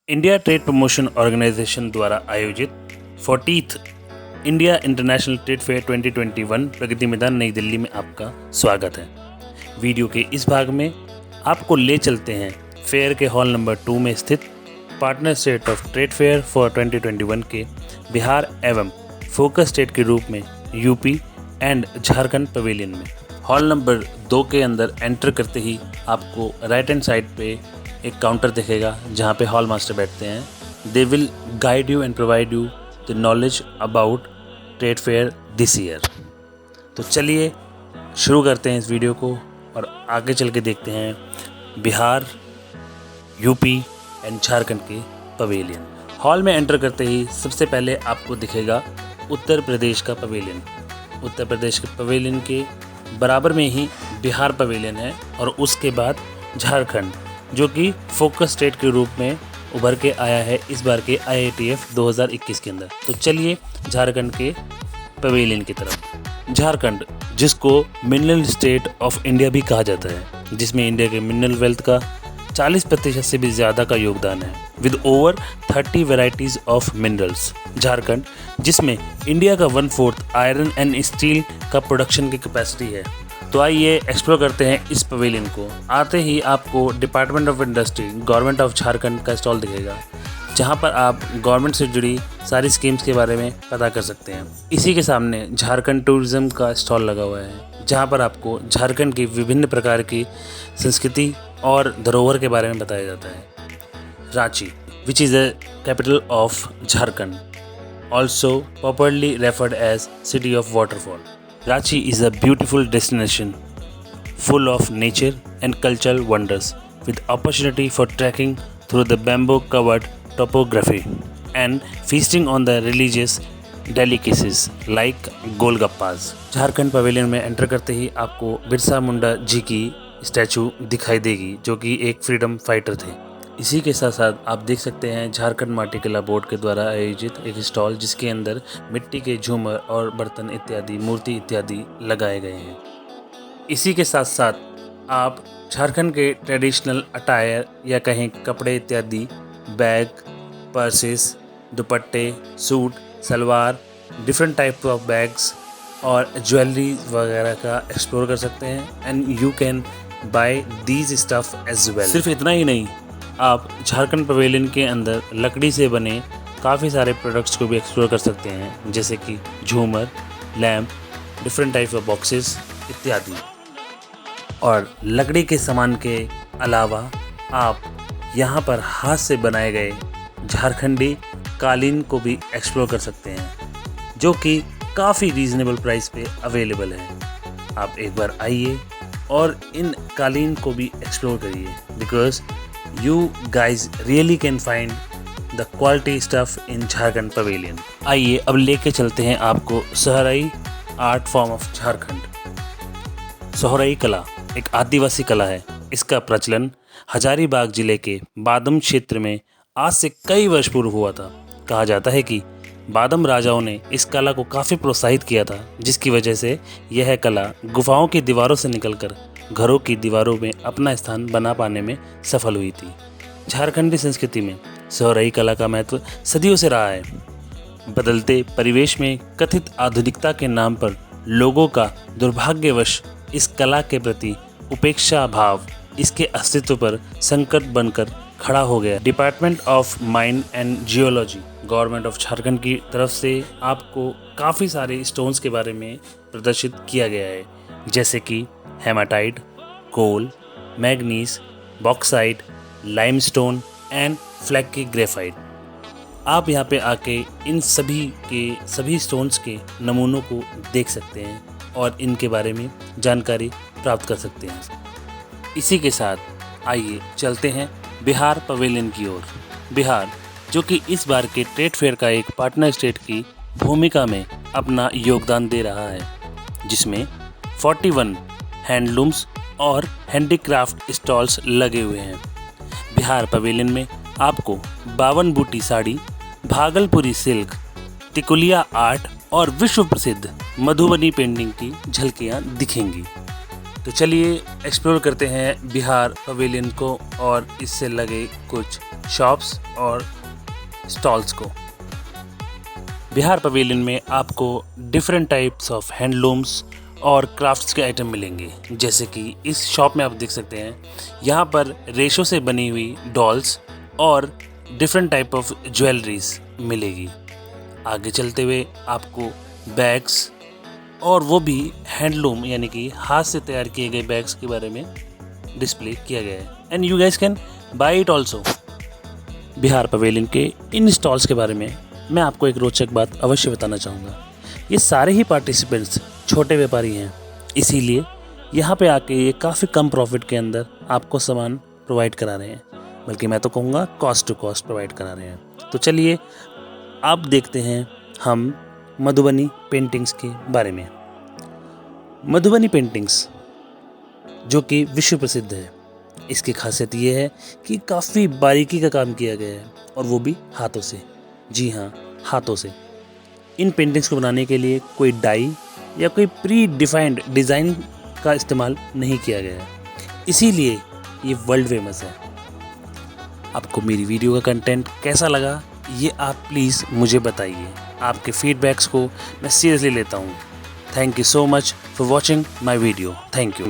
India trade promotion organisation द्वारा आयोजित 40th India international trade fair 2021 Pragati Maidan नई दिल्ली में आपका स्वागत है। वीडियो के इस भाग में आपको ले चलते हैं फेयर के हॉल नंबर 2 में स्थित partner state of trade fair for 2021 के बिहार एवं फोकस स्टेट के रूप में यूपी एंड झारखंड पवेलियन में। हॉल नंबर 2 के अंदर एंटर करते ही आपको राइट हैंड साइड पे एक काउंटर दिखेगा जहाँ पे हॉल मास्टर बैठते हैं। They will guide you and provide you the knowledge about trade fair this year. तो चलिए शुरू करते हैं इस वीडियो को और आगे चल के देखते हैं बिहार, यूपी एंड झारखंड के पवेलियन। हॉल में एंटर करते ही सबसे पहले आपको दिखेगा उत्तर प्रदेश का पवेलियन। उत्तर प्रदेश के पवेलियन के बराबर में ही बिहार पवेलियन है और उसके बाद झारखंड, जो कि फोकस स्टेट के रूप में उभर के आया है इस बार के IITF 2021 के अंदर। तो चलिए झारखंड के पवेलियन की तरफ। झारखंड, जिसको मिनरल स्टेट ऑफ इंडिया भी कहा जाता है, जिसमें इंडिया के मिनरल वेल्थ का 40% से भी ज़्यादा का योगदान है, with over 30 varieties of minerals. Jharkhand, जिसमें इंडिया का 1/4 आयरन एंड स्टील का प्रोडक्शन की कैपेसिटी है। तो आइए एक्सप्लोर करते हैं इस पवेलियन को। आते ही आपको department of industry government of Jharkhand का स्टॉल दिखेगा, जहां पर आप गवर्नमेंट से जुड़ी सारी स्कीम्स के बारे में पता कर सकते हैं। इसी के सामने झारखंड टूरिज्म का स्टॉल लगा हुआ है, जहां पर आपको झारखंड की विभिन्न प्रकार की संस्कृति और धरोहर के बारे में बताया जाता है। Ranchi, which is the capital of Jharkhand, also popularly referred as city of waterfall. Ranchi is a beautiful destination full of nature and cultural wonders, with opportunity for trekking through the bamboo-covered topography and feasting on the religious delicacies like golgappas. Jharkhand pavilion में enter करते ही आपको बिरसा मुंडा जी की statue दिखाई देगी, जो कि एक freedom fighter थे। इसी के साथ साथ आप देख सकते हैं झारखंड माटी कला बोर्ड के द्वारा आयोजित एक स्टॉल, जिसके अंदर मिट्टी के झूमर और बर्तन इत्यादि, मूर्ति इत्यादि लगाए गए हैं। इसी के साथ साथ आप झारखंड के ट्रेडिशनल अटायर या कहें कपड़े इत्यादि, बैग, पर्सेस, दुपट्टे, suit, salwar, different type of bags और ज्वेलरी वगैरह का एक्सप्लोर कर सकते हैं। And you can buy these stuff as well. सिर्फ इतना ही नहीं, आप झारखंड पवेलियन के अंदर लकड़ी से बने काफ़ी सारे प्रोडक्ट्स को भी एक्सप्लोर कर सकते हैं, जैसे कि झूमर, lamp, different type of boxes इत्यादि। और लकड़ी के सामान के अलावा आप यहाँ पर हाथ से बनाए गए झारखंडी कालीन को भी एक्सप्लोर कर सकते हैं, जो कि काफ़ी रीज़नेबल प्राइस पे अवेलेबल है। आप एक बार आइए और इन कालीन को भी एक्सप्लोर करिए, because you guys really can find the quality stuff in Jharkhand pavilion. आइए अब लेके चलते हैं आपको Sohrai art form of Jharkhand. Sohrai कला एक आदिवासी कला है। इसका प्रचलन हजारीबाग जिले के बादम क्षेत्र में आज से कई वर्ष पूर्व हुआ था। कहा जाता है कि बादम राजाओं ने इस कला को काफ़ी प्रोत्साहित किया था, जिसकी वजह से यह कला गुफाओं की दीवारों से निकलकर घरों की दीवारों में अपना स्थान बना पाने में सफल हुई थी। झारखंडी संस्कृति में सोहराई कला का महत्व सदियों से रहा है। बदलते परिवेश में कथित आधुनिकता के नाम पर लोगों का दुर्भाग्यवश इस कला के प्रति उपेक्षा भाव इसके अस्तित्व पर संकट बनकर खड़ा हो गया। Department of mine and geology government of Jharkhand की तरफ से आपको काफ़ी सारे स्टोन्स के बारे में प्रदर्शित किया गया है, जैसे कि hematite, coal, manganese, bauxite, limestone and flaky graphite. आप यहाँ पे आके इन सभी स्टोन्स के नमूनों को देख सकते हैं और इनके बारे में जानकारी प्राप्त कर सकते हैं। इसी के साथ आइए चलते हैं बिहार पवेलियन की ओर। बिहार, जो कि इस बार के ट्रेड फेयर का एक पार्टनर स्टेट की भूमिका में अपना योगदान दे रहा है, जिसमें 41 हैंडलूम्स और हैंडीक्राफ्ट स्टॉल्स लगे हुए हैं। बिहार पवेलियन में आपको 52 बूटी साड़ी, भागलपुरी सिल्क, तिकुलिया आर्ट और विश्व प्रसिद्ध मधुबनी पेंटिंग की झलकियां दिखेंगी। तो चलिए एक्सप्लोर करते हैं बिहार पवेलियन को और इससे लगे कुछ शॉप्स और स्टॉल्स को। बिहार पवेलियन में आपको डिफरेंट टाइप्स ऑफ हैंडलूम्स और क्राफ्ट्स के आइटम मिलेंगे। जैसे कि इस शॉप में आप देख सकते हैं, यहाँ पर रेशो से बनी हुई डॉल्स और डिफरेंट टाइप ऑफ ज्वेलरीज मिलेगी। आगे चलते हुए आपको बैग्स और वो भी हैंडलूम यानी कि हाथ से तैयार किए गए बैग्स के बारे में डिस्प्ले किया गया है and you guys can buy it also. Bihar pavilion के इन स्टॉल्स के बारे में मैं आपको एक रोचक बात अवश्य बताना चाहूँगा। ये सारे ही पार्टिसिपेंट्स छोटे व्यापारी हैं, इसीलिए यहाँ पे आके ये काफ़ी कम प्रॉफिट के अंदर आपको सामान प्रोवाइड करा रहे हैं, बल्कि मैं तो कहूँगा कॉस्ट टू कॉस्ट प्रोवाइड करा रहे हैं। तो चलिए आप देखते हैं हम मधुबनी पेंटिंग्स के बारे में। मधुबनी पेंटिंग्स जो कि विश्व प्रसिद्ध है, इसकी खासियत ये है कि काफ़ी बारीकी का काम किया गया है और वो भी हाथों से। जी हाँ, हाथों से। इन पेंटिंग्स को बनाने के लिए कोई डाई या कोई प्री डिफाइंड डिज़ाइन का इस्तेमाल नहीं किया गया है, इसीलिए ये वर्ल्ड फेमस है। आपको मेरी वीडियो का कंटेंट कैसा लगा ये आप प्लीज़ मुझे बताइए। आपके फीडबैक्स को मैं सीरियसली लेता हूँ। Thank you so much for watching my video. Thank you.